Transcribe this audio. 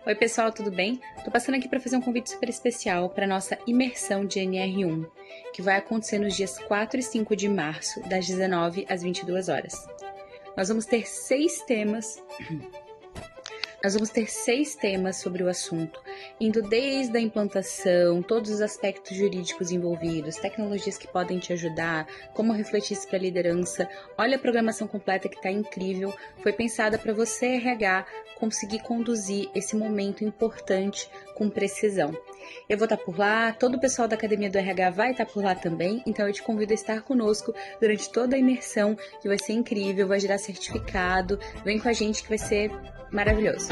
Oi pessoal, tudo bem? Tô passando aqui para fazer um convite super especial para nossa imersão de NR1, que vai acontecer nos dias 4 e 5 de março, das 19 às 22 horas. Nós vamos ter seis temas sobre o assunto, indo desde a implantação, todos os aspectos jurídicos envolvidos, tecnologias que podem te ajudar, como refletir isso para a liderança. Olha a programação completa que está incrível, foi pensada para você, RH, conseguir conduzir esse momento importante com precisão. Eu vou estar por lá, todo o pessoal da Academia do RH vai estar por lá também, então eu te convido a estar conosco durante toda a imersão, que vai ser incrível, vai gerar certificado, vem com a gente que vai ser maravilhoso.